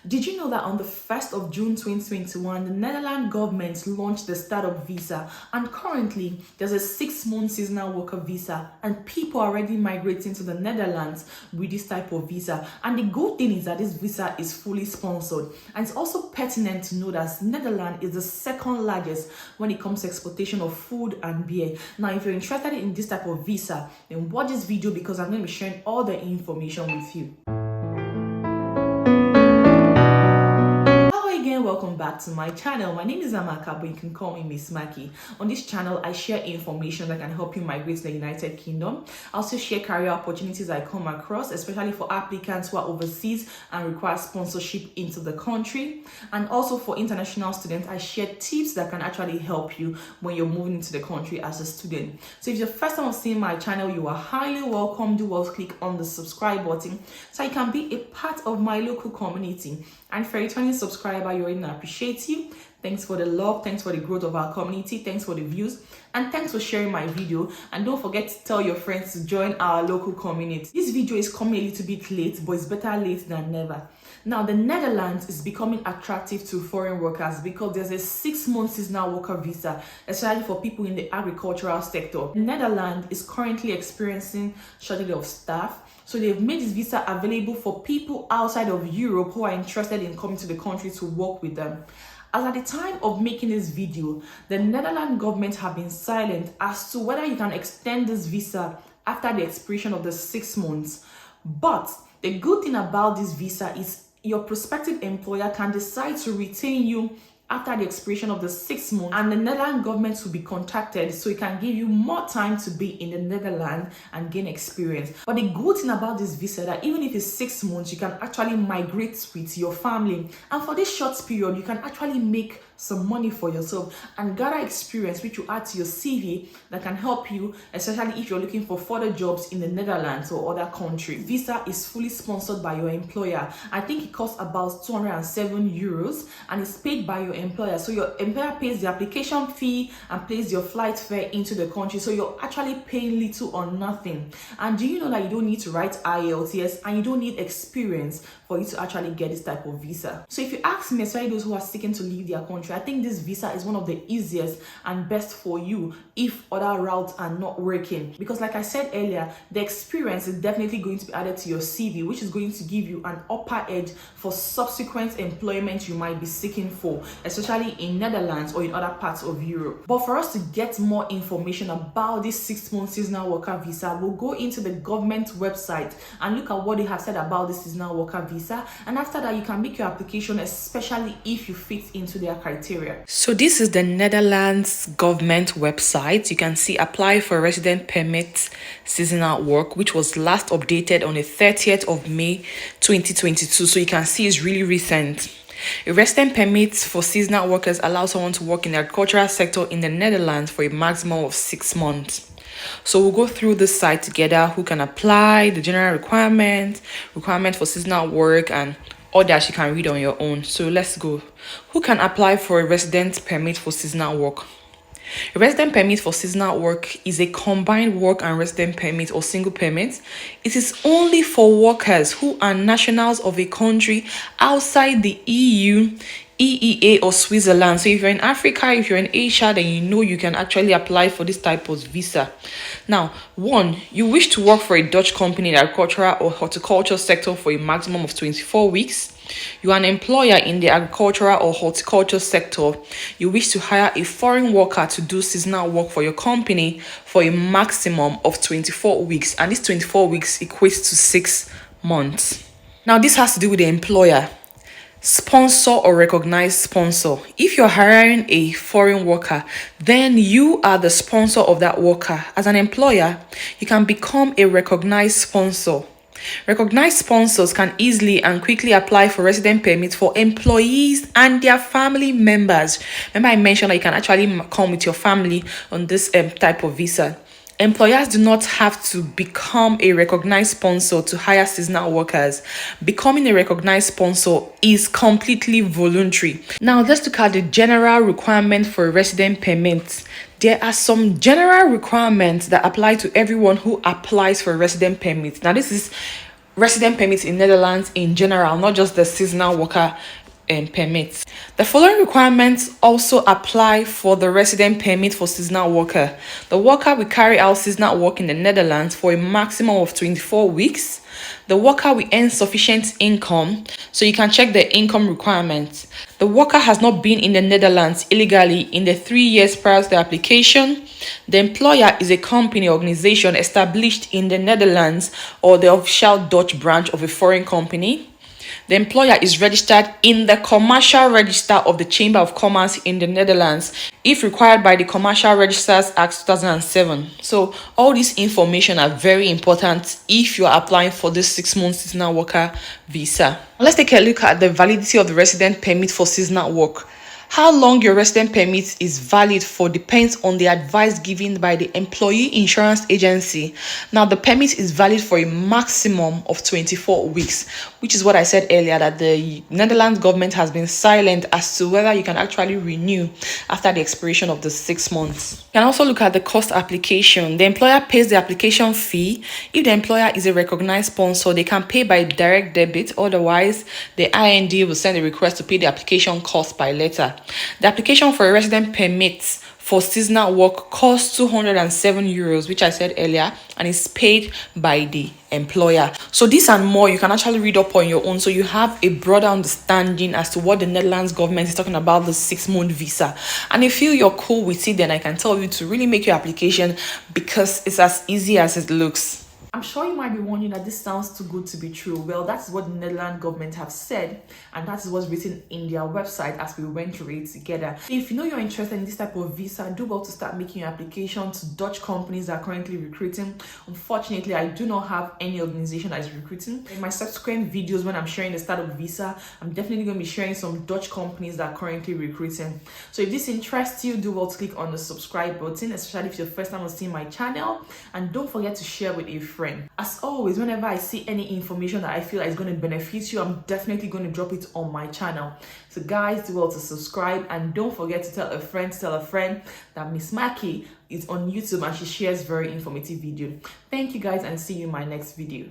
Did you know that on the 1st of June 2021, the Netherlands government launched the startup visa, and currently there's a 6-month seasonal worker visa, and people are already migrating to the Netherlands with this type of visa. And the good thing is that this visa is fully sponsored, and it's also pertinent to know that Netherlands is the second largest when it comes to exportation of food and beer. Now, if you're interested in this type of visa, then watch this video because I'm going to be sharing all the information with you. Welcome back to my channel. My name is Amaka, but you can call me Miss Maki. On this channel, I share information that can help you migrate to the United Kingdom. I also share career opportunities I come across, especially for applicants who are overseas and require sponsorship into the country. And also for international students, I share tips that can actually help you when you're moving into the country as a student. So if you're the first time seeing my channel, you are highly welcome. Do well click on the subscribe button so you can be a part of my local community. And for a returning subscriber, you already appreciate you. Thanks for the love, thanks for the growth of our community, thanks for the views, and thanks for sharing my video. And don't forget to tell your friends to join our local community. This video is coming a little bit late, but it's better late than never. Now, the Netherlands is becoming attractive to foreign workers because there's a 6-month seasonal worker visa, especially for people in the agricultural sector. The Netherlands is currently experiencing shortage of staff, so they've made this visa available for people outside of Europe who are interested in coming to the country to work with them. As at the time of making this video, the Netherlands government have been silent as to whether you can extend this visa after the expiration of the 6 months. But the good thing about this visa is your prospective employer can decide to retain you after the expiration of the 6 months, and the Netherlands government will be contacted so it can give you more time to be in the Netherlands and gain experience. But the good thing about this visa that even if it's 6 months, you can actually migrate with your family, and for this short period you can actually make some money for yourself and gather experience which you add to your CV that can help you, especially if you're looking for further jobs in the Netherlands or other countries. Visa is fully sponsored by your employer. I think it costs about 207 euros and it's paid by your employer. So your employer pays the application fee and pays your flight fare into the country. So you're actually paying little or nothing. And do you know that you don't need to write IELTS and you don't need experience for you to actually get this type of visa? So if you ask me, especially those who are seeking to leave their country, I think this visa is one of the easiest and best for you if other routes are not working. Because like I said earlier, the experience is definitely going to be added to your CV, which is going to give you an upper edge for subsequent employment you might be seeking for, especially in Netherlands or in other parts of Europe. But for us to get more information about this 6-month seasonal worker visa, we'll go into the government website and look at what they have said about the seasonal worker visa. And after that, you can make your application, especially if you fit into their criteria. So this is the Netherlands government website. You can see apply for resident permit seasonal work, which was last updated on the 30th of May 2022. So you can see it's really recent. A resident permit for seasonal workers allows someone to work in the agricultural sector in the Netherlands for a maximum of 6 months. So we'll go through this site together, who can apply, the general requirement for seasonal work, and all that you can read on your own. So let's go. Who can apply for a resident permit for seasonal work? A resident permit for seasonal work is a combined work and resident permit or single permit. It is only for workers who are nationals of a country outside the EU, EEA or Switzerland. So if you're in Africa, if you're in Asia, then you know you can actually apply for this type of visa. Now, 1, you wish to work for a Dutch company in the agricultural or horticulture sector for a maximum of 24 weeks. You are an employer in the agricultural or horticulture sector. You wish to hire a foreign worker to do seasonal work for your company for a maximum of 24 weeks. And this 24 weeks equates to 6 months. Now, this has to do with the employer. Sponsor or recognized sponsor. If you're hiring a foreign worker, then you are the sponsor of that worker. As an employer, you can become a recognized sponsor. Recognized sponsors can easily and quickly apply for resident permits for employees and their family members. Remember, I mentioned that you can actually come with your family on this type of visa. Employers do not have to become a recognized sponsor to hire seasonal workers. Becoming a recognized sponsor is completely voluntary. Now, let's look at the general requirement for a resident permit. There are some general requirements that apply to everyone who applies for a resident permit. Now, this is resident permits in Netherlands in general, not just the seasonal worker permits. The following requirements also apply for the resident permit for seasonal worker. The worker will carry out seasonal work in the Netherlands for a maximum of 24 weeks. The worker will earn sufficient income, so you can check the income requirements. The worker has not been in the Netherlands illegally in the 3 years prior to the application. The employer is a company or organization established in the Netherlands or the official Dutch branch of a foreign company. The employer is registered in the Commercial Register of the Chamber of Commerce in the Netherlands, if required by the Commercial Registers Act 2007. So all this information are very important if you are applying for this 6-month seasonal worker visa. Let's take a look at the validity of the resident permit for seasonal work. How long your resident permit is valid for depends on the advice given by the employee insurance agency. Now, the permit is valid for a maximum of 24 weeks, which is what I said earlier, that the Netherlands government has been silent as to whether you can actually renew after the expiration of the 6 months. You can also look at the cost application. The employer pays the application fee. If the employer is a recognized sponsor, they can pay by direct debit. Otherwise, the IND will send a request to pay the application cost by letter. The application for a resident permit for seasonal work costs €207, which I said earlier, and is paid by the employer. So this and more you can actually read up on your own, so you have a broader understanding as to what the Netherlands government is talking about the 6-month visa. And if you're cool with it, then I can tell you to really make your application, because it's as easy as it looks. I'm sure you might be wondering that this sounds too good to be true. Well, that's what the Netherlands government have said, and that is what's written in their website as we went through it together. If you know you're interested in this type of visa, do well to start making your application to Dutch companies that are currently recruiting. Unfortunately, I do not have any organization that is recruiting. In my subsequent videos, when I'm sharing the startup visa, I'm definitely going to be sharing some Dutch companies that are currently recruiting. So if this interests you, do well to click on the subscribe button, especially if it's your first time on seeing my channel, and don't forget to share with a friend. As always, whenever I see any information that I feel is going to benefit you, I'm definitely going to drop it on my channel. So guys, do well to subscribe, and don't forget to tell a friend that Miss Maki is on YouTube and she shares very informative video. Thank you guys, and see you in my next video.